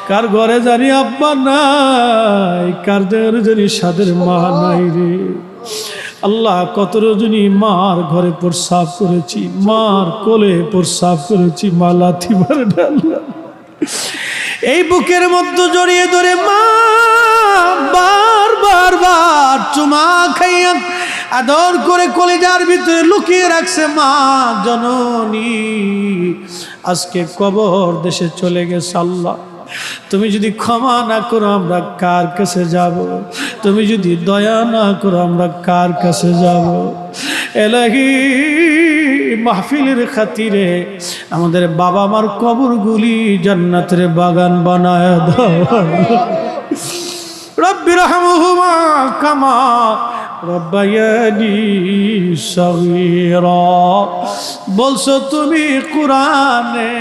কার ঘরে জানি আব্বা নাই, কার ঘরে জানি সাদের মা নাই রে আল্লাহ। কত রজনী মার ঘরে প্রস্রাব করেছি, মার কোলে প্রস্রাব করেছি, মা লাথি মারে আল্লাহ। এই বুকের মধ্যে জড়িয়ে ধরে মা বার চুমা খাইয়া আদর করে কলিজার ভিতরে লুকিয়ে রাখছে মা জননী। আজকে কবর দেশে চলে গেছে আল্লাহ। তুমি যদি ক্ষমা না করো আমরা কার কাছে যাব? তুমি যদি দয়া না করো আমরা কার কাছে যাব? এলাহি মাহফিলের খাতিরে আমাদের বাবা মার কবরগুলি জান্নাতের বাগান বানায় দাও। রব্বি রহমহুমা কামা রব্বায়ানি সগীরা বলছো তুমি কুরআনে।